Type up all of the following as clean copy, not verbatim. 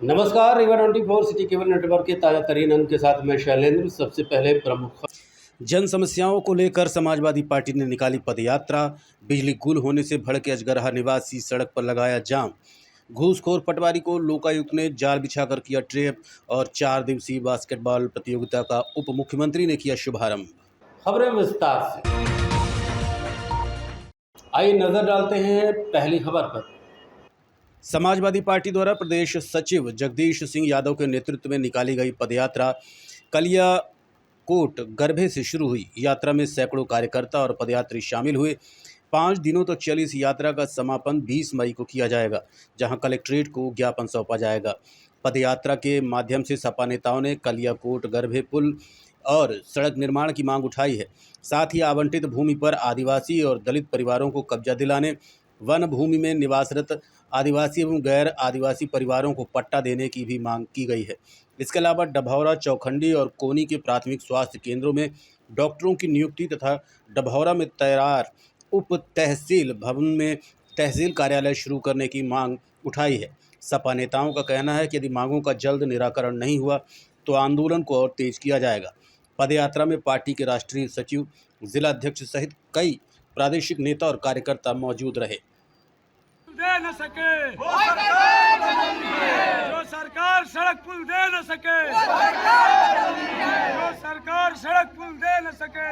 नमस्कार, Rewa 24 city cable network के ताज़ा तरीन अंक के साथ मैं शैलेंद्र। सबसे पहले प्रमुख जन समस्याओं को लेकर समाजवादी पार्टी ने निकाली पदयात्रा। बिजली गुल होने से भड़के अजगरहा निवासी सड़क पर लगाया जाम। घूसखोर पटवारी को लोकायुक्त ने जाल बिछाकर किया ट्रैप। और 4 दिवसीय बास्केटबॉल प्रतियोगिता का उप मुख्यमंत्री ने किया शुभारंभ। खबरें विस्तार से, आइए नजर डालते हैं पहली खबर पर। समाजवादी पार्टी द्वारा प्रदेश सचिव जगदीश सिंह यादव के नेतृत्व में निकाली गई पदयात्रा कलियाकोट गरभे से शुरू हुई। यात्रा में सैकड़ों कार्यकर्ता और पदयात्री शामिल हुए। 5 दिनों तक चली इस यात्रा का समापन 20 मई को किया जाएगा, जहां कलेक्ट्रेट को ज्ञापन सौंपा जाएगा। पदयात्रा के माध्यम से सपा नेताओं ने कलियाकोट गरभे पुल और सड़क निर्माण की मांग उठाई है। साथ ही आवंटित भूमि पर आदिवासी और दलित परिवारों को कब्जा दिलाने, वन भूमि में निवासरत आदिवासी एवं गैर आदिवासी परिवारों को पट्टा देने की भी मांग की गई है। इसके अलावा डभौरा, चौखंडी और कोनी के प्राथमिक स्वास्थ्य केंद्रों में डॉक्टरों की नियुक्ति तथा डभौरा में तैयार उप तहसील भवन में तहसील कार्यालय शुरू करने की मांग उठाई है। सपा नेताओं का कहना है कि यदि मांगों का जल्द निराकरण नहीं हुआ तो आंदोलन को और तेज किया जाएगा। पदयात्रा में पार्टी के राष्ट्रीय सचिव, जिला अध्यक्ष सहित कई प्रादेशिक नेता और कार्यकर्ता मौजूद रहे। दे न सके वो सरकार जो सरकार सड़क पुल दे न सके, जो सरकार सड़क पुल दे न सके।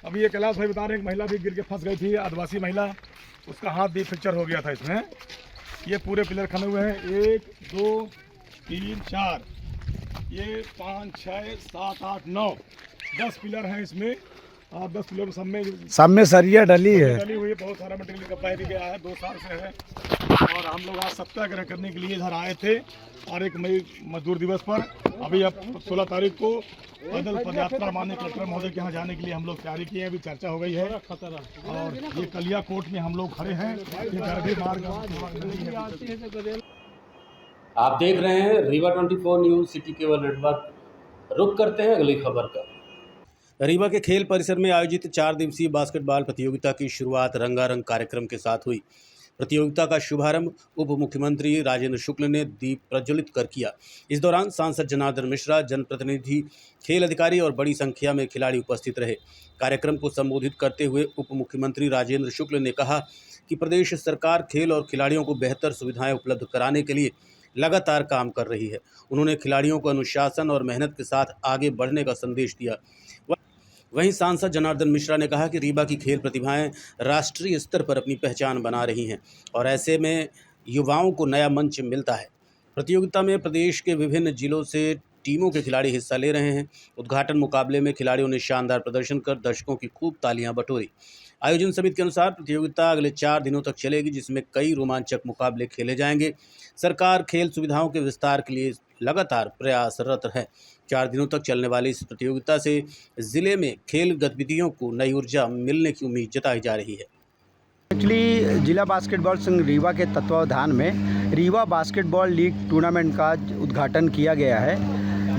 अभी ये कैलाश भाई बता रहे हैं, एक महिला भी गिर के फंस गई थी, आदिवासी महिला, उसका हाथ भी फ्रैक्चर हो गया था। इसमें ये पूरे पिलर खने हुए हैं, 1 2 3 4, ये 5 6 7 8 9 10 पिलर हैं इसमें। 10 पिलर सब में सरिया डली हुई है। बहुत सारा मटेरियल का भी गया है, 2 साल से है। और हम लोग आज सत्याग्रह करने के लिए इधर आए थे, और 1 मई मजदूर दिवस पर अभी अब 16 तारीख को पैदल पदयात्रा माननीय कलेक्टर महोदय के यहाँ जाने के लिए हम लोग तैयारी किए हैं। अभी चर्चा हो गई है, और ये कलियाकोट में हम लोग खड़े हैं। ये गरभे मार्ग आप देख रहे हैं Rewa 24 news city cable network. रुक करते हैं अगली खबर का। रीवा के खेल परिसर में आयोजित 4 दिवसीय बास्केटबॉल प्रतियोगिता की शुरुआत रंगारंग कार्यक्रम के साथ हुई। प्रतियोगिता का शुभारंभ उप मुख्यमंत्री राजेंद्र शुक्ल ने दीप प्रज्वलित कर किया। इस दौरान सांसद जनार्दन मिश्रा, जनप्रतिनिधि, खेल अधिकारी और बड़ी संख्या में खिलाड़ी उपस्थित रहे। कार्यक्रम को संबोधित करते हुए उप मुख्यमंत्री राजेंद्र शुक्ल ने कहा कि प्रदेश सरकार खेल और खिलाड़ियों को बेहतर सुविधाएं उपलब्ध कराने के लिए लगातार काम कर रही है। उन्होंने खिलाड़ियों को अनुशासन और मेहनत के साथ आगे बढ़ने का संदेश दिया। वहीं सांसद जनार्दन मिश्रा ने कहा कि रीवा की खेल प्रतिभाएं राष्ट्रीय स्तर पर अपनी पहचान बना रही हैं, और ऐसे में युवाओं को नया मंच मिलता है। प्रतियोगिता में प्रदेश के विभिन्न जिलों से टीमों के खिलाड़ी हिस्सा ले रहे हैं। उद्घाटन मुकाबले में खिलाड़ियों ने शानदार प्रदर्शन कर दर्शकों की खूब तालियां बटोरी। आयोजन समिति के अनुसार प्रतियोगिता अगले 4 दिनों तक चलेगी, जिसमें कई रोमांचक मुकाबले खेले जाएंगे। सरकार खेल सुविधाओं के विस्तार के लिए लगातार प्रयासरत है। 4 दिनों तक चलने वाली इस प्रतियोगिता से जिले में खेल गतिविधियों को नई ऊर्जा मिलने की उम्मीद जताई जा रही है। एक्चुअली जिला बास्केटबॉल संघ रीवा के तत्वावधान में रीवा बास्केटबॉल लीग टूर्नामेंट का उद्घाटन किया गया है,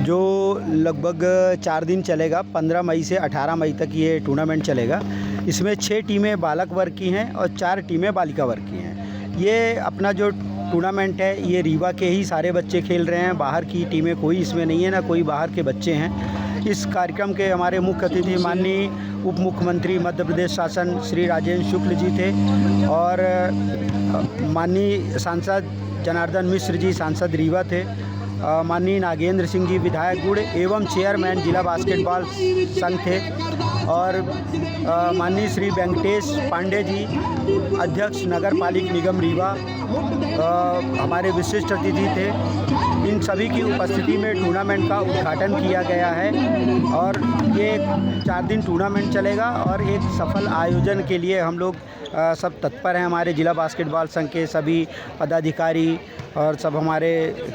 जो लगभग 4 दिन चलेगा। 15 मई से 18 मई तक ये टूर्नामेंट चलेगा। इसमें 6 टीमें बालक वर्ग की हैं और 4 टीमें बालिका वर्ग की हैं। ये अपना जो टूर्नामेंट है, ये रीवा के ही सारे बच्चे खेल रहे हैं। बाहर की टीमें कोई इसमें नहीं है, ना कोई बाहर के बच्चे हैं। इस कार्यक्रम के हमारे मुख्य अतिथि माननीय उप मुख्यमंत्री मध्य प्रदेश शासन श्री राजेंद्र शुक्ल जी थे, और माननीय सांसद जनार्दन मिश्र जी सांसद रीवा थे, माननीय नागेंद्र सिंह जी विधायक गुड़ एवं चेयरमैन जिला बास्केटबॉल संघ थे, और माननीय श्री वेंकटेश पांडे जी अध्यक्ष नगर पालिक निगम रीवा हमारे विशिष्ट अतिथि थे। इन सभी की उपस्थिति में टूर्नामेंट का उद्घाटन किया गया है, और ये 4 दिन टूर्नामेंट चलेगा, और एक सफल आयोजन के लिए हम लोग सब तत्पर हैं। हमारे जिला बास्केटबॉल संघ के सभी पदाधिकारी और सब हमारे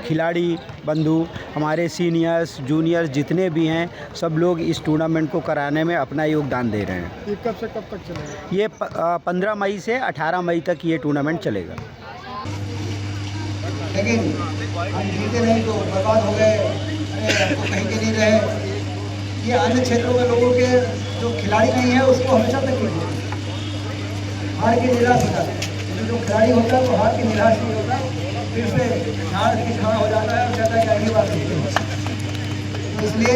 खिलाड़ी बंधु, हमारे सीनियर्स जूनियर्स जितने भी हैं, सब लोग इस टूर्नामेंट को कराने में अपना योगदान दे रहे हैं। ये कब से कब तक चलेगा? ये 15 मई से 18 मई तक ये टूर्नामेंट चलेगा। लेकिन हम जीते नहीं तो बर्बाद हो गए, तो कहीं के नहीं रहे। ये अन्य क्षेत्रों में लोगों के जो खिलाड़ी नहीं है उसको हमेशा तक हार के निराश होता है। जो खिलाड़ी होता है वो हार के निराश नहीं होता। फिर से झाड़ के खड़ा हो जाता है और कहता है कि अगली बार नहीं होगा। तो इसलिए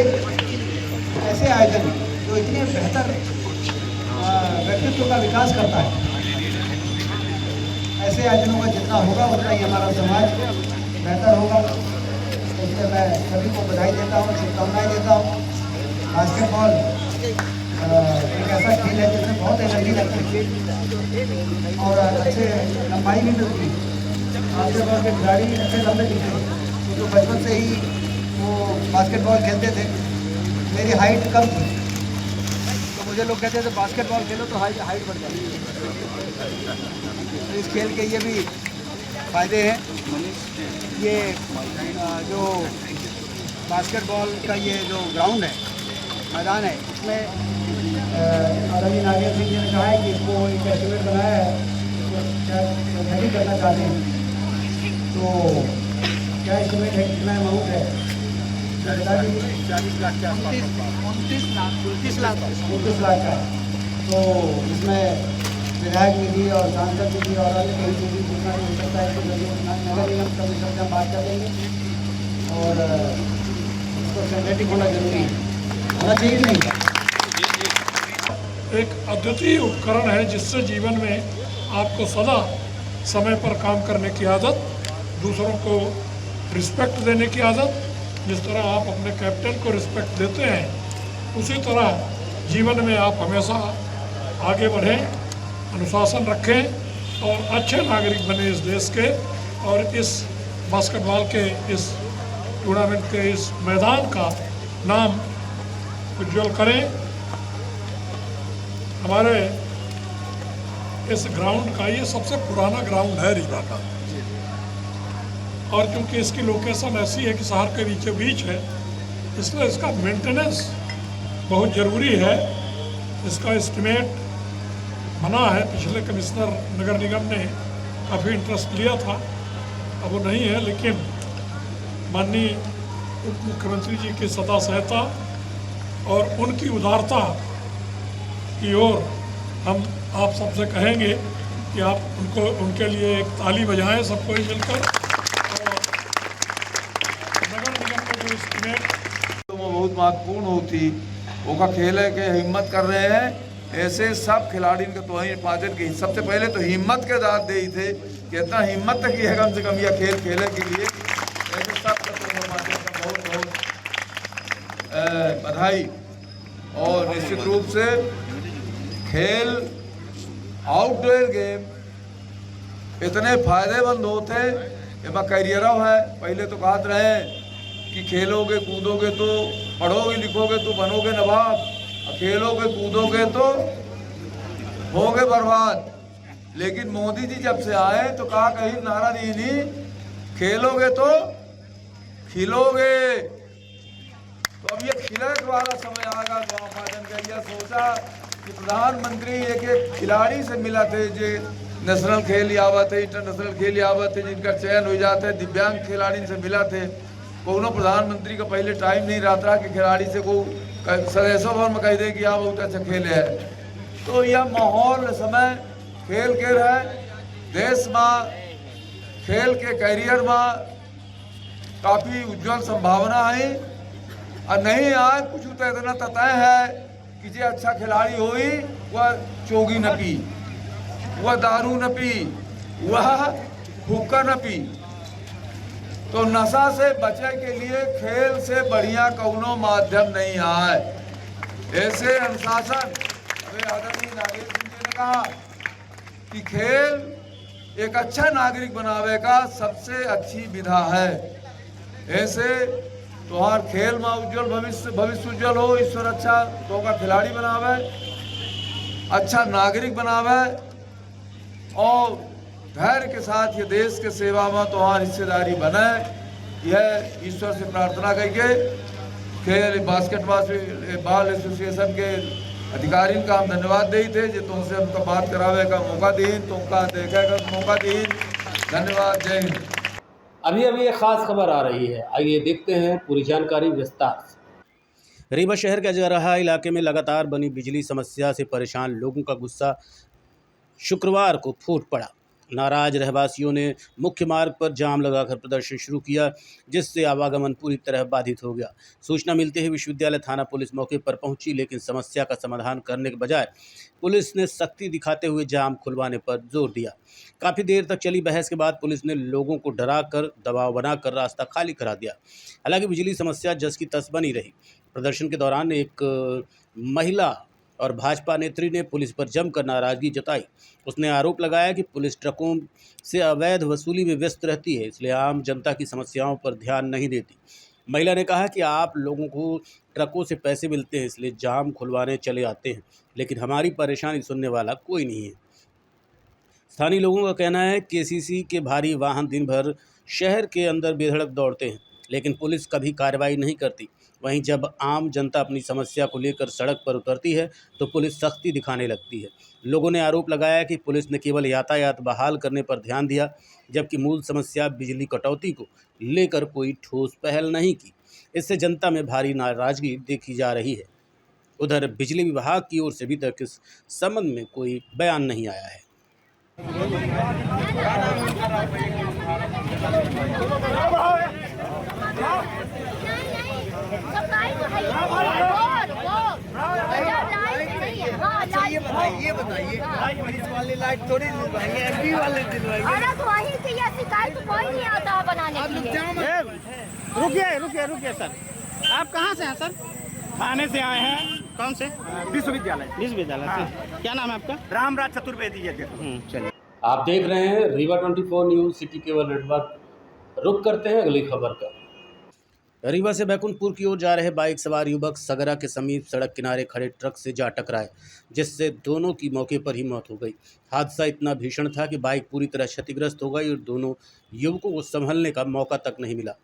ऐसे आयोजन जो इतने बेहतर व्यक्तित्व का विकास करता है, ऐसे आयोजनों का जितना होगा उतना ही हमारा समाज बेहतर होगा। इसलिए मैं सभी को बधाई देता हूँ, शुभकामनाएं देता हूँ। बास्केटबॉल एक ऐसा खेल है जिसमें बहुत एनर्जी लगती है और अच्छे लंबाई भी मिलती है। बास्केटबॉल के खिलाड़ी अच्छे लंबे दिखते हैं, तो बचपन से ही वो बास्केटबॉल खेलते थे। मेरी हाइट कम थी तो मुझे लोग कहते थे बास्केटबॉल खेलो तो हाइट बढ़ जाती है। तो इस खेल के ये भी फायदे हैं। ये जो बास्केटबॉल का ये जो ग्राउंड है, मैदान है, इसमें आदरणीय नागेंद्र सिंह जी ने कहा है कि इसको एक एस्टिमेट बनाया है, शायद करना चाहते हैं। तो क्या एस्टिमेट है, कितना अमाउंट है? 40 लाख के आसपास, 29 लाख का है। तो इसमें विधायक निधि और सांसद निधि और अन्य कई निधि जितना भी हो सकता है, नगर निगम कमिश्नर से हम बात कर लेंगे और उसको सिंथेटिक होना जरूरी है, होना चाहिए नहीं। एक अद्वितीय उपकरण है जिससे जीवन में आपको सदा समय पर काम करने की आदत, दूसरों को रिस्पेक्ट देने की आदत, जिस तरह आप अपने कैप्टन को रिस्पेक्ट देते हैं उसी तरह जीवन में आप हमेशा आगे बढ़ें, अनुशासन रखें और अच्छे नागरिक बने इस देश के। और इस बास्केटबॉल के इस टूर्नामेंट के इस मैदान का नाम उज्जवल करें। हमारे इस ग्राउंड का ये सबसे पुराना ग्राउंड है रीवा का, और क्योंकि इसकी लोकेशन ऐसी है कि शहर के बीचों बीच है, इसलिए इसका मेंटेनेंस बहुत ज़रूरी है। इसका एस्टिमेट बना है, पिछले कमिश्नर नगर निगम ने काफ़ी इंटरेस्ट लिया था, अब वो नहीं है, लेकिन माननीय उप मुख्यमंत्री जी की सदा सहायता और उनकी उदारता की ओर हम आप सबसे कहेंगे कि आप उनके लिए एक ताली बजाएं सबको मिलकर। और नगर निगम का जो एस्टिमेट बहुत महत्वपूर्ण होती वो का खेल है कि हिम्मत कर रहे हैं। ऐसे सब खिलाड़ी के तो वही पाचन की सबसे पहले तो हिम्मत के दाद दे थे कि इतना हिम्मत तक है कम से कम यह खेल खेलने के लिए। ऐसे सब बहुत बहुत बधाई। और निश्चित रूप से खेल आउटडोर गेम इतने फायदेमंद होते हैं, करियर है। पहले तो कहते रहे कि खेलोगे कूदोगे तो पढ़ोगे लिखोगे तो बनोगे नवाब, खेलोगे कूदोगे तो होगे बर्बाद। लेकिन मोदी जी जब से आए तो कहा कहीं नारा नहीं, खेलोगे तो खिलोगे। तो अब ये खिलने वाला समय आएगा। तो आप सोचा कि प्रधानमंत्री एक एक खिलाड़ी से मिला थे जो नेशनल खेल आवत है, इंटरनेशनल खेल आवत है, जिनका चयन हो जाता है, दिव्यांग खिलाड़ी से मिला थे। कोनो प्रधानमंत्री का पहले टाइम नहीं रहता कि खिलाड़ी से को सदैसों भर में कह दे कि आप बहुत अच्छा खेले है। तो यह माहौल समय खेल के रहे देश में, खेल के करियर में काफ़ी उज्जवल संभावना है। और नहीं आज कुछ तो इतना तय है कि जो अच्छा खिलाड़ी होई वह चोगी न पी, वह दारू न पी, वह हुक्का न पी। तो नशा से बचे के लिए खेल से बढ़िया कौनो माध्यम नहीं आए। ऐसे अनुशासन आदरणीय नागेंद्र सिंह जी ने कहा कि खेल एक अच्छा नागरिक बनावे का सबसे अच्छी विधा है। ऐसे तुम्हार खेल में उज्जवल भविष्य उज्जवल हो, ईश्वर अच्छा तो का खिलाड़ी बनावे, अच्छा नागरिक बनावे और धैर्य के साथ ये देश के सेवा में तुम्हारी हिस्सेदारी बने। यह ईश्वर से प्रार्थना करके खेल बास्केटबॉल एसोसिएशन के अधिकारी का हम धन्यवाद दे थे जो तुमसे हमको बात करावे का मौका दी, तुमका देखे का मौका दी। धन्यवाद, जय हिंद। अभी अभी एक खास खबर आ रही है, आइए देखते हैं पूरी जानकारी विस्तार से। रीवा शहर के अजगराहा इलाके में लगातार बनी बिजली समस्या से परेशान लोगों का गुस्सा शुक्रवार को फूट पड़ा। नाराज रहवासियों ने मुख्य मार्ग पर जाम लगाकर प्रदर्शन शुरू किया, जिससे आवागमन पूरी तरह बाधित हो गया। सूचना मिलते ही विश्वविद्यालय थाना पुलिस मौके पर पहुंची, लेकिन समस्या का समाधान करने के बजाय पुलिस ने सख्ती दिखाते हुए जाम खुलवाने पर जोर दिया। काफ़ी देर तक चली बहस के बाद पुलिस ने लोगों को डराकर दबाव बनाकर रास्ता खाली करा दिया। हालांकि बिजली समस्या जस की तस बनी रही। प्रदर्शन के दौरान एक महिला और भाजपा नेत्री ने पुलिस पर जमकर नाराजगी जताई। उसने आरोप लगाया कि पुलिस ट्रकों से अवैध वसूली में व्यस्त रहती है, इसलिए आम जनता की समस्याओं पर ध्यान नहीं देती। महिला ने कहा कि आप लोगों को ट्रकों से पैसे मिलते हैं, इसलिए जाम खुलवाने चले आते हैं, लेकिन हमारी परेशानी सुनने वाला कोई नहीं है। स्थानीय लोगों का कहना है कि केसीसी के भारी वाहन दिन भर शहर के अंदर बेधड़क दौड़ते हैं, लेकिन पुलिस कभी कार्रवाई नहीं करती। वहीं जब आम जनता अपनी समस्या को लेकर सड़क पर उतरती है तो पुलिस सख्ती दिखाने लगती है। लोगों ने आरोप लगाया कि पुलिस ने केवल यातायात बहाल करने पर ध्यान दिया, जबकि मूल समस्या बिजली कटौती को लेकर कोई ठोस पहल नहीं की। इससे जनता में भारी नाराजगी देखी जा रही है। उधर बिजली विभाग की ओर से अभी तक इस संबंध में कोई बयान नहीं आया है। ये बताइए पुलिस वाले लाइट थोड़ी दिलवाएंगे, एमपी वाले दिलवाएंगे। अरे तो वही से ये शिकायत कोई नहीं आता बनाने के लिए। रुकिए सर, आप कहाँ से हैं सर? थाने से आए हैं। कौन से? विश्वविद्यालय से। क्या नाम है आपका? रामराज चतुर्वेदी। चलिए। आप देख रहे हैं Rewa 24 news city cable network. रुक करते हैं अगली खबर का। रीवा से बैकुंठपुर की ओर जा रहे बाइक सवार युवक सगरा के समीप सड़क किनारे खड़े ट्रक से जा टकराए, जिससे दोनों की मौके पर ही मौत हो गई। हादसा इतना भीषण था कि बाइक पूरी तरह क्षतिग्रस्त हो गई और दोनों युवकों को संभलने का मौका तक नहीं मिला।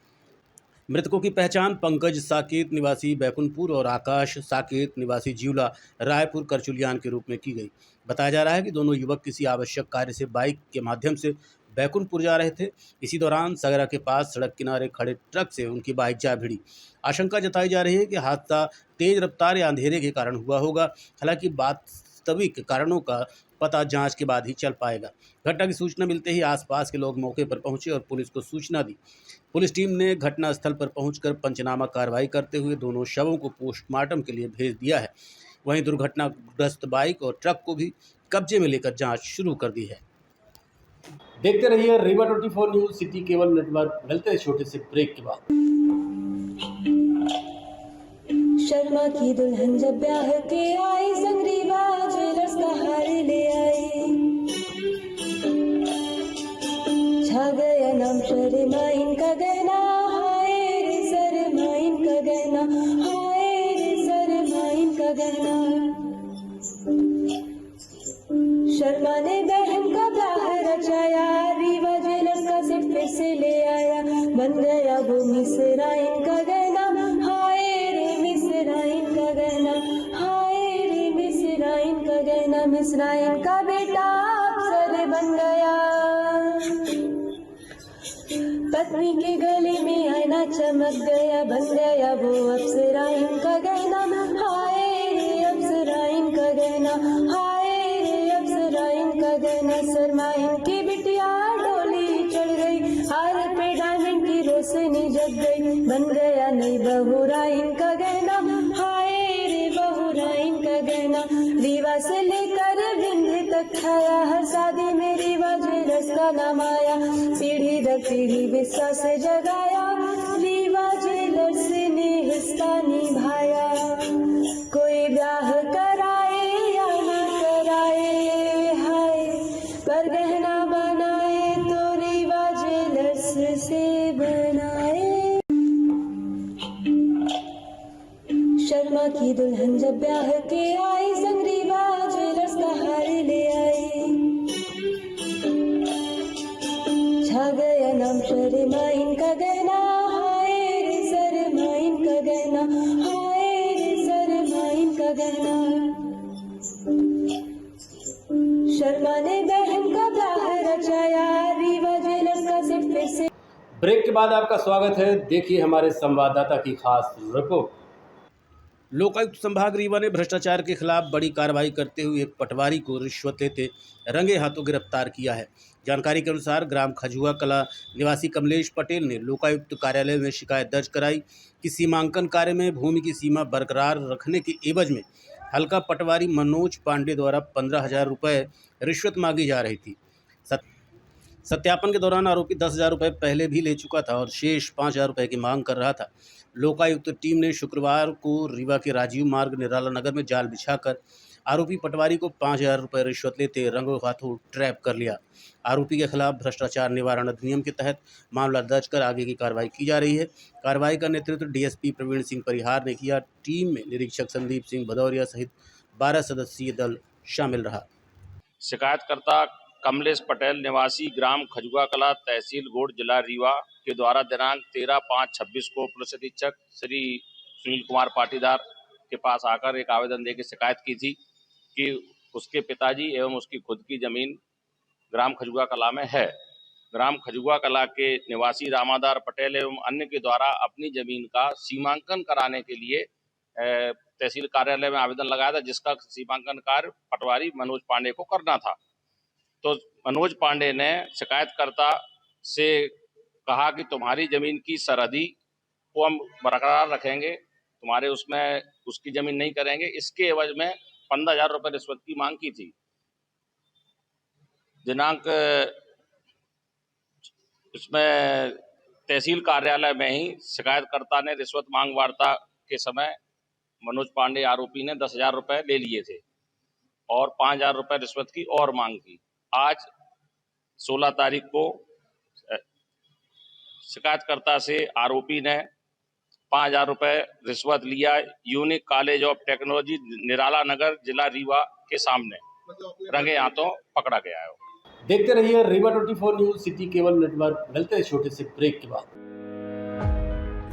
मृतकों की पहचान पंकज साकेत निवासी बैकुंठपुर और आकाश साकेत निवासी जिउला रायपुर करचुलियान के रूप में की गई। बताया जा रहा है कि दोनों युवक किसी आवश्यक कार्य से बाइक के माध्यम से बैकुंठपुर जा रहे थे। इसी दौरान सगरा के पास सड़क किनारे खड़े ट्रक से उनकी बाइक जा भिड़ी। आशंका जताई जा रही है कि हादसा तेज रफ्तार या अंधेरे के कारण हुआ होगा। हालांकि वास्तविक कारणों का पता जांच के बाद ही चल पाएगा। घटना की सूचना मिलते ही आसपास के लोग मौके पर पहुंचे और पुलिस को सूचना दी। पुलिस टीम ने घटनास्थल पर पहुंचकर पंचनामा कार्रवाई करते हुए दोनों शवों को पोस्टमार्टम के लिए भेज दिया है। वहीं दुर्घटनाग्रस्त बाइक और ट्रक को भी कब्जे में लेकर जांच शुरू कर दी है। देखते रहिए Rewa 24 news city cable network. मिलते हैं छोटे से ब्रेक के बाद। शर्मा की दुल्हन जब ब्याह के आई, संग रीवा ज्वेलर्स का हार ले आई। छा गया नाम शर्माइन का गहना, हाय रे शर्माइन का गहना, हाय रे शर्माइन का गहना। शर्मा ने बहन का ब्याह रचाया, रीवा ज्वेलर्स का सेट फिर से ले आया। बन गया वो मिसराइन का गहना, हाय रे मिसराइन का गहना, हाय रे मिसराइन का गहना। मिसराइन का बेटा अफसर बन गया, पत्नी के गले में आईना चमक गया। बन गया वो अफसराइन का गहना, हाय रे अफसराइन का गहना, हाय रे अफसराइन का गहना। शर्माइन की बिटिया डोली चढ़ गई, हार पे डायमंड की रोशनी जग गई। बन गया नई बहुराइन का गहना, हाय रे बहुराइन का गहना। रीवा से लेकर विंध्य तक छाया, हर शादी में रीवा ज्वेलर्स का नाम आया। पीढ़ी दर पीढ़ी विश्वास से जगाया, रीवा ज्वेलर्स ने हिस्सा निभाया। कोई ब्याह कराए या न कराए, हाय पर गहना बनाए तो रीवा ज्वेलर्स से बनाए। शर्मा की दुल्हन जब ब्याह के आई, संग रीवा ज्वेलर्स का हार ले आई। छा गया नाम शर्माइन का गहना, हाय रे शर्माइन का गहना, हाय रे शर्माइन का गहना। शर्मा ने बहन का ब्याह रचाया, रीवा ज्वेलर्स का सेट फिर से। ब्रेक के बाद आपका स्वागत है। देखिए हमारे संवाददाता की खास रिपोर्ट। लोकायुक्त संभाग रीवा ने भ्रष्टाचार के खिलाफ बड़ी कार्रवाई करते हुए एक पटवारी को रिश्वत लेते रंगे हाथों गिरफ्तार किया है। जानकारी के अनुसार ग्राम खजुआ कला निवासी कमलेश पटेल ने लोकायुक्त कार्यालय में शिकायत दर्ज कराई कि सीमांकन कार्य में भूमि की सीमा बरकरार रखने के एवज में हल्का पटवारी मनोज पांडे द्वारा 15,000 रुपये रिश्वत मांगी जा रही थी। सत्यापन के दौरान आरोपी 10,000 रुपये पहले भी ले चुका था और शेष 5,000 रुपये की मांग कर रहा था। लोकायुक्त टीम ने शुक्रवार को रीवा के राजीव मार्ग निराला नगर में जाल बिछाकर आरोपी पटवारी को 5,000 रुपये रिश्वत लेते रंगों हाथों ट्रैप कर लिया। आरोपी के खिलाफ भ्रष्टाचार निवारण अधिनियम के तहत मामला दर्ज कर आगे की कार्रवाई की जा रही है। कार्रवाई का नेतृत्व डीएसपी प्रवीण सिंह परिहार ने किया। टीम में निरीक्षक संदीप सिंह भदौरिया सहित 12 सदस्यीय दल शामिल रहा। शिकायतकर्ता कमलेश पटेल निवासी ग्राम खजुआ कला तहसील गोड़ जिला रीवा के द्वारा दिनांक 13/5/26 को पुलिस अधीक्षक श्री सुनील कुमार पाटीदार के पास आकर एक आवेदन देकर शिकायत की थी कि उसके पिताजी एवं उसकी खुद की जमीन ग्राम खजुआ कला में है। ग्राम खजुआ कला के निवासी रामादार पटेल एवं अन्य के द्वारा अपनी जमीन का सीमांकन कराने के लिए तहसील कार्यालय में आवेदन लगाया था, जिसका सीमांकन कार्य पटवारी मनोज पांडे को करना था। तो मनोज पांडे ने शिकायतकर्ता से कहा कि तुम्हारी जमीन की सरहदी को हम बरकरार रखेंगे, तुम्हारे उसमें उसकी जमीन नहीं करेंगे। इसके एवज में 15,000 रुपये रिश्वत की मांग की थी। दिनांक इसमें तहसील कार्यालय में ही शिकायतकर्ता ने रिश्वत मांग वार्ता के समय मनोज पांडे आरोपी ने 10,000 रुपये ले लिए थे और 5,000 रुपये रिश्वत की और मांग की। आज 16 तारीख को शिकायतकर्ता से आरोपी ने 5,000 रुपये रिश्वत लिया यूनिक कॉलेज ऑफ टेक्नोलॉजी निराला नगर जिला रीवा के सामने रंगे हाथों पकड़ा गया है। देखते रहिए Rewa 24 news city cable network. मिलते हैं छोटे से ब्रेक के बाद।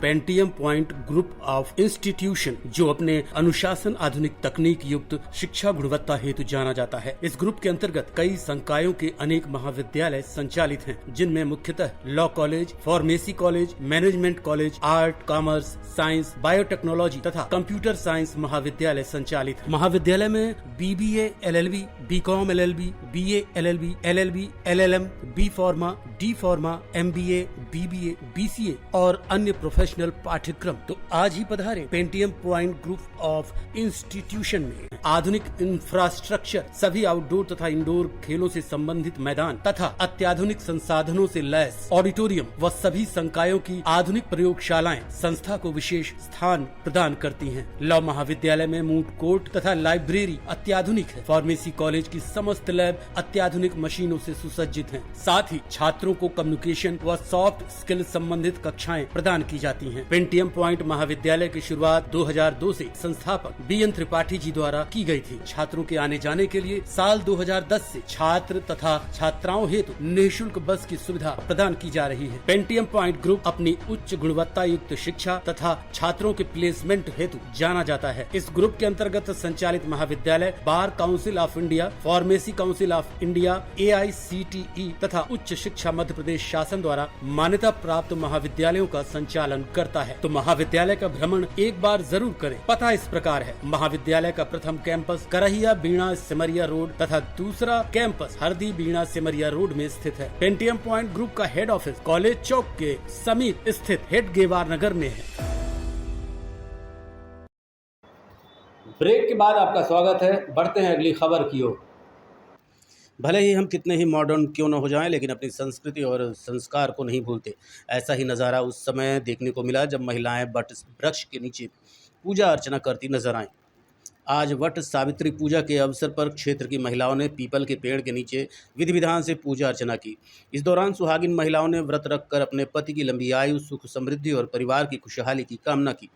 Pentium point group of institution जो अपने अनुशासन आधुनिक तकनीक युक्त शिक्षा गुणवत्ता हेतु जाना जाता है। इस ग्रुप के अंतर्गत कई संकायों के अनेक महाविद्यालय संचालित हैं, जिनमें मुख्यतः law college, pharmacy college, management college, art, commerce, science, biotechnology तथा कंप्यूटर साइंस महाविद्यालय संचालित है। महाविद्यालय में BBA, LLB, BCom LLB, BA LLB, LLB, LLM, B Pharma, D Pharma, MBA, BBA, BCA और अन्य प्रोफेशनल पाठ्यक्रम। तो आज ही पधारें Pentium point group of institution में। आधुनिक इंफ्रास्ट्रक्चर, सभी आउटडोर तथा इंडोर खेलों से संबंधित मैदान तथा अत्याधुनिक संसाधनों से लैस ऑडिटोरियम व सभी संकायों की आधुनिक प्रयोगशालाएं संस्था को विशेष स्थान प्रदान करती हैं। लॉ महाविद्यालय में मूट कोर्ट तथा लाइब्रेरी अत्याधुनिक है। फार्मेसी कॉलेज की समस्त लैब अत्याधुनिक मशीनों से सुसज्जित हैं। साथ ही छात्रों को कम्युनिकेशन व सॉफ्ट स्किल संबंधित कक्षाएं प्रदान की जाती हैं। पेंटियम पॉइंट महाविद्यालय की शुरुआत 2002 से संस्थापक BN त्रिपाठी जी द्वारा की गई थी। छात्रों के आने जाने के लिए साल 2010 से छात्र तथा छात्राओं हेतु निःशुल्क बस की सुविधा प्रदान की जा रही है। पेंटियम पॉइंट ग्रुप अपनी उच्च गुणवत्ता युक्त शिक्षा तथा छात्रों के प्लेसमेंट हेतु जाना जाता है। इस ग्रुप के अंतर्गत संचालित महाविद्यालय bar council of India, pharmacy council of India, AICTE तथा उच्च शिक्षा मध्य प्रदेश शासन द्वारा मान्यता प्राप्त महाविद्यालयों का संचालन करता है। तो महाविद्यालय का भ्रमण एक बार जरूर करें। पता इस प्रकार है। महाविद्यालय का प्रथम कैंपस करहिया बीणा सिमरिया रोड तथा दूसरा कैंपस हरदी बीणा सिमरिया रोड में स्थित है। पेंटियम पॉइंट ग्रुप का हेड ऑफिस कॉलेज चौक के समीप स्थित हेड गेवार नगर में है। ब्रेक के बाद आपका स्वागत है। बढ़ते हैं अगली खबर की ओर। भले ही हम कितने ही मॉडर्न क्यों न हो जाएं, लेकिन अपनी संस्कृति और संस्कार को नहीं भूलते। ऐसा ही नज़ारा उस समय देखने को मिला जब महिलाएं वट वृक्ष के नीचे पूजा अर्चना करती नजर आएं। आज वट सावित्री पूजा के अवसर पर क्षेत्र की महिलाओं ने पीपल के पेड़ के नीचे विधि विधान से पूजा अर्चना की। इस दौरान सुहागिन महिलाओं ने व्रत रखकर अपने पति की लंबी आयु, सुख समृद्धि और परिवार की खुशहाली की कामना की।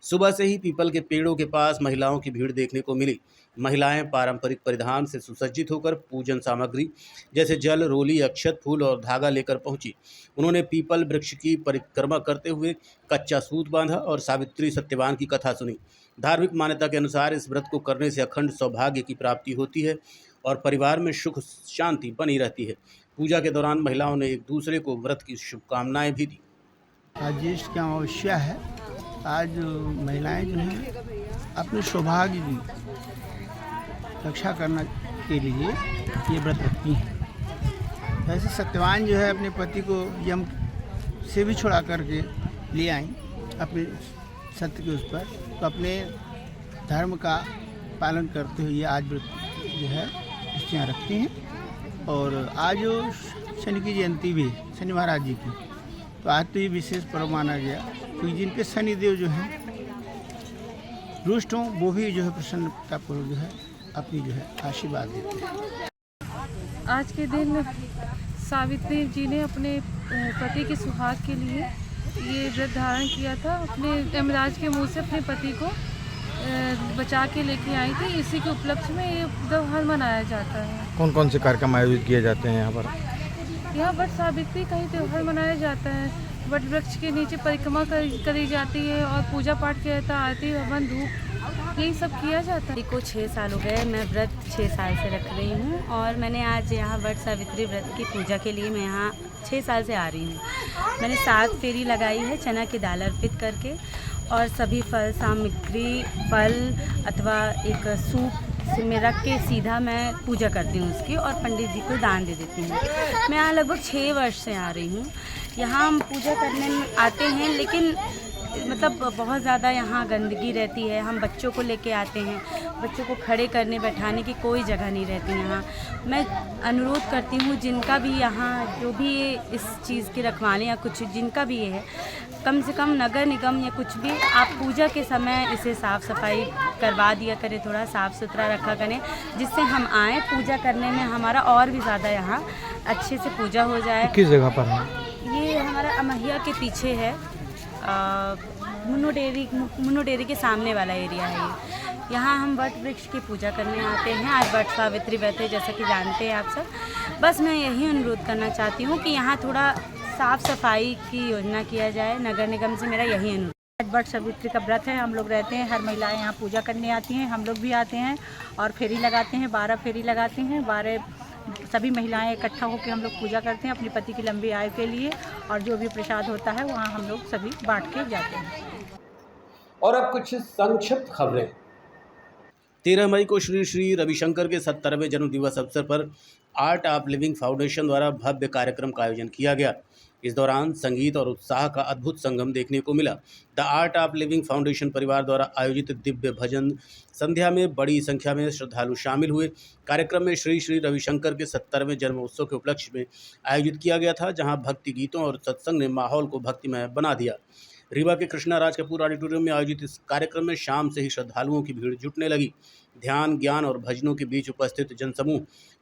सुबह से ही पीपल के पेड़ों के पास महिलाओं की भीड़ देखने को मिली। महिलाएं पारंपरिक परिधान से सुसज्जित होकर पूजन सामग्री जैसे जल, रोली, अक्षत, फूल और धागा लेकर पहुंची। उन्होंने पीपल वृक्ष की परिक्रमा करते हुए कच्चा सूत बांधा और सावित्री सत्यवान की कथा सुनी। धार्मिक मान्यता के अनुसार इस व्रत को करने से अखंड सौभाग्य की प्राप्ति होती है और परिवार में सुख शांति बनी रहती है। पूजा के दौरान महिलाओं ने एक दूसरे को व्रत की शुभकामनाएं भी दी। आज ज्येष्ठ की अमावस्या है। आज महिलाएं जो हैं अपने सौभाग्य की रक्षा करने के लिए ये व्रत रखती हैं। ऐसे सत्यवान जो है अपने पति को यम से भी छुड़ा करके ले आई अपने सत्य के उस पर, तो अपने धर्म का पालन करते हुए आज व्रत जो है स्त्रियाँ रखती हैं। और आज जो शनि की जयंती भी है, शनि महाराज जी की, तो आज तो ये विशेष पर्व माना गया क्योंकि जिनके शनिदेव जो हैं रुष्ट हों वो भी जो है प्रसन्नतापूर्वक जो है अपनी जो है आशीर्वाद देते हैं। आज के दिन सावित्री जी ने अपने पति के सुहाग के लिए ये व्रत धारण किया था। अपने यमराज के मुंह से अपने पति को बचा के लेके आई थी। इसी के उपलक्ष्य में ये त्योहार मनाया जाता है। कौन कौन से कार्यक्रम आयोजित किए जाते हैं यहाँ पर? यहाँ वट सावित्री का ही त्योहार मनाया जाता है। वट वृक्ष के नीचे परिक्रमा करी जाती है और पूजा पाठ किया जाता है, आरती हवन धूप यही सब किया जाता है। को 6 साल हो गए, मैं व्रत 6 साल से रख रही हूँ और मैंने आज यहाँ वट सावित्री व्रत की पूजा के लिए मैं यहाँ 6 साल से आ रही हूँ। मैंने 7 फेरी लगाई है चना की दाल अर्पित करके और सभी फल सामग्री फल अथवा एक सूप में रख के सीधा मैं पूजा करती हूँ उसकी और पंडित जी को दान दे देती हूँ। मैं यहाँ लगभग 6 वर्ष से आ रही हूँ। यहाँ हम पूजा करने में आते हैं लेकिन मतलब बहुत ज़्यादा यहाँ गंदगी रहती है। हम बच्चों को लेके आते हैं, बच्चों को खड़े करने बैठाने की कोई जगह नहीं रहती यहाँ। मैं अनुरोध करती हूँ जिनका भी यहाँ जो भी इस चीज़ की रखवाले या कुछ जिनका भी ये है, कम से कम नगर निगम या कुछ भी आप पूजा के समय इसे साफ़ सफाई करवा दिया करें, थोड़ा साफ़ सुथरा रखा करें जिससे हम आएँ पूजा करने में हमारा और भी ज़्यादा यहाँ अच्छे से पूजा हो जाए। किस जगह पर है ये? हमारा अमहिया के पीछे है, मुन्नो डेयरी के सामने वाला एरिया है ये। यहाँ हम वट वृक्ष की पूजा करने आते हैं। आज वट सावित्री व्रत है जैसा कि जानते हैं आप सब। बस मैं यही अनुरोध करना चाहती हूँ कि यहाँ थोड़ा साफ़ सफाई की योजना किया जाए। नगर निगम से मेरा यही अनुरोध। वट सावित्री का व्रत है, हम लोग रहते हैं, हर महिलाएं यहाँ पूजा करने आती हैं, हम लोग भी आते हैं और फेरी लगाते हैं, 12 फेरी लगाते हैं। 12 सभी महिलाएं इकट्ठा होकर हम लोग पूजा करते हैं अपने पति की लंबी आयु के लिए और जो भी प्रसाद होता है वहाँ हम लोग सभी बांट के जाते हैं। और अब कुछ संक्षिप्त खबरें। 13 मई को श्री श्री रविशंकर के 70वें जन्मदिवस अवसर पर आर्ट ऑफ लिविंग फाउंडेशन द्वारा भव्य कार्यक्रम का आयोजन किया गया। इस दौरान संगीत और उत्साह का अद्भुत संगम देखने को मिला। The art of living foundation परिवार द्वारा आयोजित दिव्य भजन संध्या में बड़ी संख्या में श्रद्धालु शामिल हुए। कार्यक्रम में श्री श्री रविशंकर के 70वें जन्मोत्सव के उपलक्ष्य में आयोजित किया गया था, जहां भक्ति गीतों और सत्संग ने माहौल को भक्तिमय बना दिया। रीवा के कृष्णा राज कपूर ऑडिटोरियम में आयोजित इस कार्यक्रम में शाम से ही श्रद्धालुओं की भीड़ जुटने लगी। ध्यान, ज्ञान और भजनों के बीच उपस्थित जनसमूह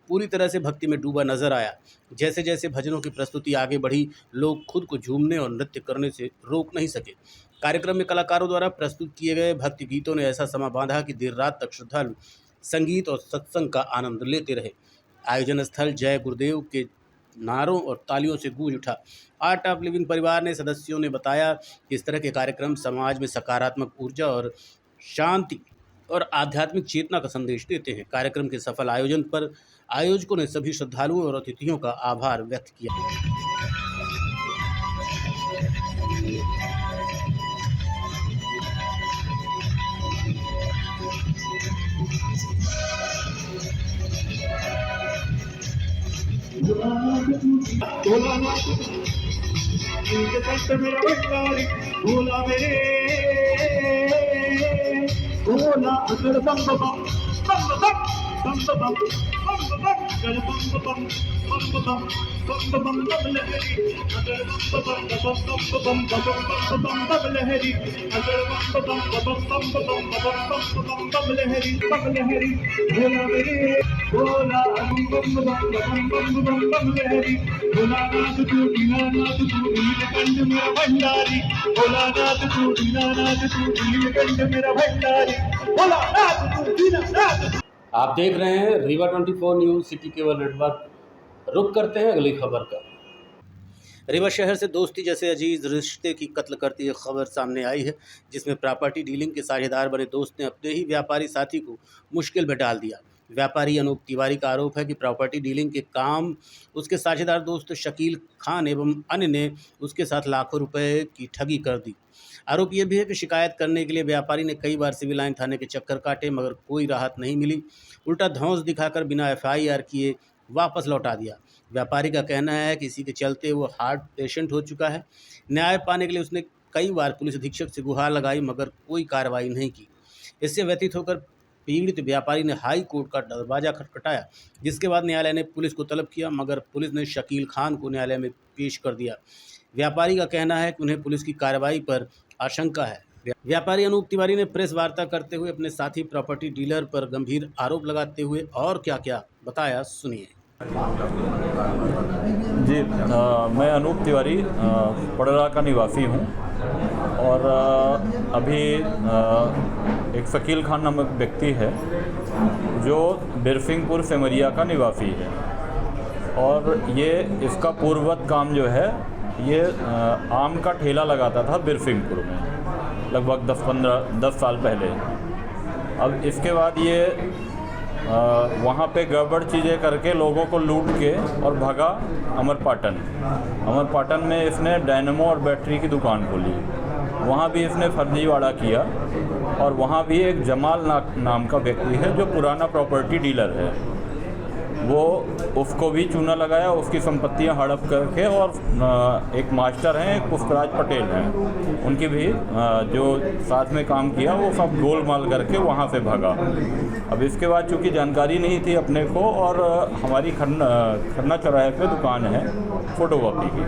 पूरी तरह से भक्ति में डूबा नजर आया। जैसे जैसे भजनों की प्रस्तुति आगे बढ़ी, लोग खुद को झूमने और नृत्य करने से रोक नहीं सके। कार्यक्रम में कलाकारों द्वारा प्रस्तुत किए गए भक्ति गीतों ने ऐसा समा बांधा कि देर रात तक श्रद्धालु संगीत और सत्संग का आनंद लेते रहे। आयोजन स्थल जय गुरुदेव के नारों और तालियों से गूंज उठा। आर्ट ऑफ लिविंग परिवार ने सदस्यों ने बताया कि इस तरह के कार्यक्रम समाज में सकारात्मक ऊर्जा और शांति और आध्यात्मिक चेतना का संदेश देते हैं। कार्यक्रम के सफल आयोजन पर आयोजकों ने सभी श्रद्धालुओं और अतिथियों का आभार व्यक्त किया। आप देख रहे हैं Rewa 24 news city cable network. रुक करते हैं अगली खबर का। रीवा शहर से दोस्ती जैसे अजीज रिश्ते की कत्ल करती एक खबर सामने आई है, जिसमें प्रॉपर्टी डीलिंग के साझेदार बने दोस्त ने अपने ही व्यापारी साथी को मुश्किल में डाल दिया। व्यापारी अनूप तिवारी का आरोप है कि प्रॉपर्टी डीलिंग के काम उसके साझेदार दोस्त शकील खान एवं अन्य ने उसके साथ लाखों रुपए की ठगी कर दी। आरोप यह भी है कि शिकायत करने के लिए व्यापारी ने कई बार सिविल लाइन थाने के चक्कर काटे मगर कोई राहत नहीं मिली, उल्टा धौंस दिखाकर बिना FIR किए वापस लौटा दिया। व्यापारी का कहना है कि इसी के चलते वो हार्ट पेशेंट हो चुका है। न्याय पाने के लिए उसने कई बार पुलिस अधीक्षक से गुहार लगाई मगर कोई कार्रवाई नहीं की। इससे व्यतीत होकर पीड़ित व्यापारी ने हाई कोर्ट का दरवाजा खटखटाया, जिसके बाद न्यायालय ने पुलिस को तलब किया मगर पुलिस ने शकील खान को न्यायालय में पेश कर दिया। व्यापारी का कहना है कि उन्हें पुलिस की कार्रवाई पर आशंका है। व्यापारी अनूप तिवारी ने प्रेस वार्ता करते हुए अपने साथी प्रॉपर्टी डीलर पर गंभीर आरोप लगाते हुए और क्या क्या बताया, सुनिए। जी, मैं अनूप तिवारी पड़रा का निवासी हूँ और अभी एक शकील खान नामक व्यक्ति है जो बिरसिंहपुर सेमरिया का निवासी है और ये इसका पूर्ववत काम जो है ये आम का ठेला लगाता था बिरसिंहपुर में लगभग 10 साल पहले। अब इसके बाद ये वहाँ पे गड़बड़ चीज़ें करके लोगों को लूट के और भागा अमरपाटन में इसने डायनेमो और बैटरी की दुकान खोली। वहाँ भी इसने फर्जीवाड़ा किया और वहाँ भी एक जमाल नाम का व्यक्ति है जो पुराना प्रॉपर्टी डीलर है, वो उसको भी चूना लगाया, उसकी संपत्तियां हड़प करके और एक मास्टर हैं, एक पुष्पराज पटेल हैं, उनकी भी जो साथ में काम किया वो सब गोलमाल करके वहाँ से भागा। अब इसके बाद चूँकि जानकारी नहीं थी अपने को और हमारी खन्ना चौराहे पे दुकान है फ़ोटोकॉपी की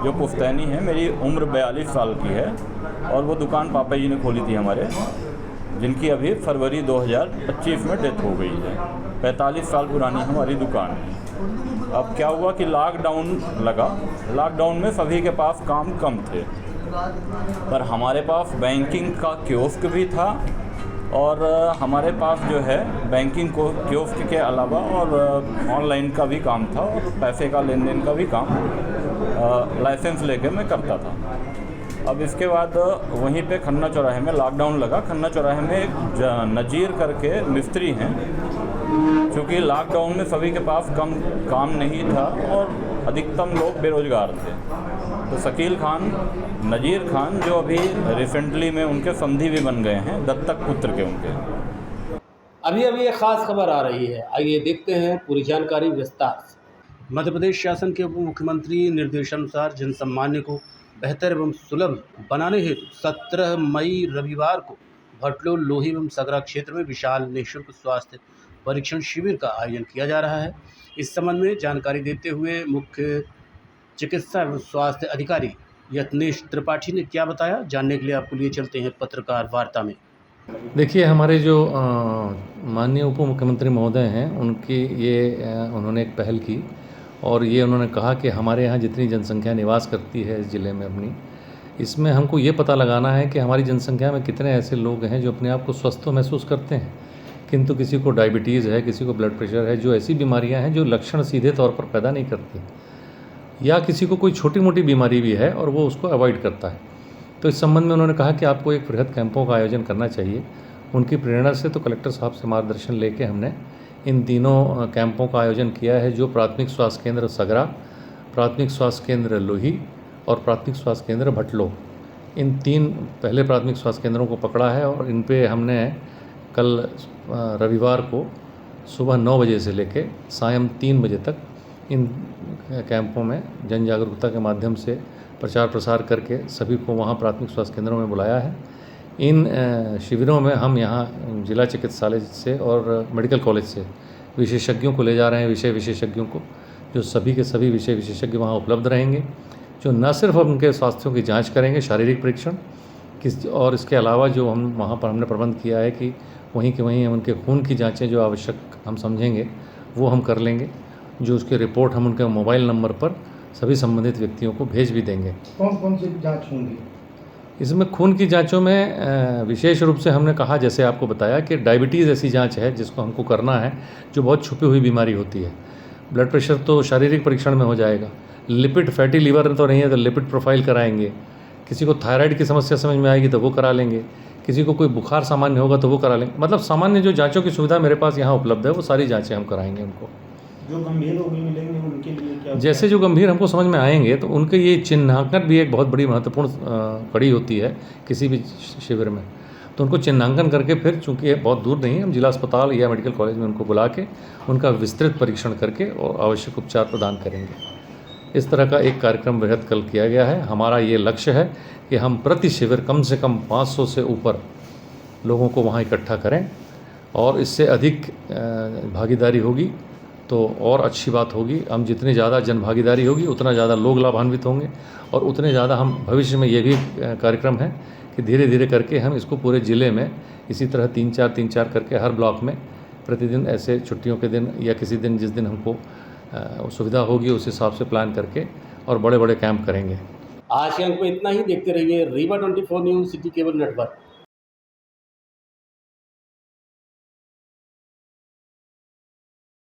जो पुश्तैनी है, मेरी उम्र 42 साल की है और वो दुकान पापा जी ने खोली थी हमारे, जिनकी अभी फरवरी 2025 में डेथ हो गई है। 45 साल पुरानी हमारी दुकान है। अब क्या हुआ कि लॉकडाउन लगा, लॉकडाउन में सभी के पास काम कम थे पर हमारे पास बैंकिंग का कियोस्क भी था और हमारे पास जो है बैंकिंग को कियोस्क के अलावा और ऑनलाइन का भी काम था और पैसे का लेन देन का भी काम लाइसेंस लेके मैं करता था। अब इसके बाद वहीं पे खन्ना चौराहे में लॉकडाउन लगा। खन्ना चौराहे में एक नज़ीर करके मिस्त्री हैं, क्योंकि लॉकडाउन में सभी के पास कम काम नहीं था और अधिकतम लोग बेरोजगार थे, तो शकील खान, नज़ीर खान जो अभी रिसेंटली में उनके संधि भी बन गए हैं, दत्तक पुत्र के उनके। अभी एक खास खबर आ रही है, आइए देखते हैं पूरी जानकारी विस्तार से। मध्य प्रदेश शासन के उप मुख्यमंत्री निर्देशानुसार जनसामान्य को बेहतर एवं सुलभ बनाने हेतु 17 मई रविवार को भटलो, लोही एवं सगरा क्षेत्र में विशाल निःशुल्क स्वास्थ्य परीक्षण शिविर का आयोजन किया जा रहा है। इस संबंध में जानकारी देते हुए मुख्य चिकित्सा एवं स्वास्थ्य अधिकारी यत्नेश त्रिपाठी ने क्या बताया, जानने के लिए आपको लिए चलते हैं पत्रकार वार्ता में। देखिए, हमारे जो माननीय उप मुख्यमंत्री महोदय हैं उनकी उन्होंने एक पहल की और ये उन्होंने कहा कि हमारे यहाँ जितनी जनसंख्या निवास करती है इस ज़िले में अपनी, इसमें हमको ये पता लगाना है कि हमारी जनसंख्या में कितने ऐसे लोग हैं जो अपने आप को स्वस्थ महसूस करते हैं, किंतु किसी को डायबिटीज़ है, किसी को ब्लड प्रेशर है, जो ऐसी बीमारियां हैं जो लक्षण सीधे तौर पर पैदा नहीं करती, या किसी को कोई छोटी मोटी बीमारी भी है और वो उसको अवॉइड करता है। तो इस संबंध में उन्होंने कहा कि आपको एक बृहद कैंपों का आयोजन करना चाहिए। उनकी प्रेरणा से तो कलेक्टर साहब से मार्गदर्शन लेके हमने इन तीनों कैंपों का आयोजन किया है, जो प्राथमिक स्वास्थ्य केंद्र सगरा, प्राथमिक स्वास्थ्य केंद्र लोही और प्राथमिक स्वास्थ्य केंद्र भटलो, इन 3 पहले प्राथमिक स्वास्थ्य केंद्रों को पकड़ा है और इन पे हमने कल रविवार को सुबह 9 बजे से लेके सायं 3 बजे तक इन कैंपों में जन जागरूकता के माध्यम से प्रचार प्रसार करके सभी को वहाँ प्राथमिक स्वास्थ्य केंद्रों में बुलाया है। इन शिविरों में हम यहाँ जिला चिकित्सालय से और मेडिकल कॉलेज से विशेषज्ञों को ले जा रहे हैं, विषय विशेषज्ञों को, जो सभी के सभी विषय विशेषज्ञ वहाँ उपलब्ध रहेंगे, जो न सिर्फ उनके स्वास्थ्यों की जांच करेंगे, शारीरिक परीक्षण और इसके अलावा जो हम वहाँ पर हमने प्रबंध किया है कि वहीं के वहीं उनके खून की जाँचें जो आवश्यक हम समझेंगे वो हम कर लेंगे, जो उसके रिपोर्ट हम उनके मोबाइल नंबर पर सभी संबंधित व्यक्तियों को भेज भी देंगे। कौन कौन सी जाँच होंगी इसमें? खून की जांचों में विशेष रूप से हमने कहा, जैसे आपको बताया कि डायबिटीज़ ऐसी जांच है जिसको हमको करना है, जो बहुत छुपी हुई बीमारी होती है। ब्लड प्रेशर तो शारीरिक परीक्षण में हो जाएगा, लिपिड, फैटी लीवर तो नहीं है तो लिपिड प्रोफाइल कराएंगे, किसी को थायराइड की समस्या समझ में आएगी तो वो करा लेंगे, किसी को कोई बुखार सामान्य होगा तो वो करा लेंगे। मतलब सामान्य जो जांचों की सुविधा मेरे पास यहाँ उपलब्ध है वो सारी जांचें हम कराएंगे उनको। जो गंभीर रोगी मिलेंगे उनके लिए क्या? जैसे जो गंभीर हमको समझ में आएंगे तो उनके ये चिन्हांकन भी एक बहुत बड़ी महत्वपूर्ण कड़ी होती है किसी भी शिविर में। तो उनको चिन्हांकन करके फिर चूँकि ये बहुत दूर नहीं है, हम जिला अस्पताल या मेडिकल कॉलेज में उनको बुला के उनका विस्तृत परीक्षण करके और आवश्यक उपचार प्रदान करेंगे। इस तरह का एक कार्यक्रम वृहद कल किया गया है। हमारा ये लक्ष्य है कि हम प्रति शिविर कम से कम 500 से ऊपर लोगों को वहाँ इकट्ठा करें और इससे अधिक भागीदारी होगी तो और अच्छी बात होगी। हम जितनी ज़्यादा जन भागीदारी होगी उतना ज़्यादा लोग लाभान्वित होंगे और उतने ज़्यादा हम भविष्य में ये भी कार्यक्रम है कि धीरे धीरे करके हम इसको पूरे ज़िले में इसी तरह 3-4 करके हर ब्लॉक में प्रतिदिन ऐसे छुट्टियों के दिन या किसी दिन जिस दिन हमको सुविधा होगी उस हिसाब से प्लान करके और बड़े बड़े कैंप करेंगे। आज के अंक में इतना ही। देखते रहिए Rewa 24 news city cable network.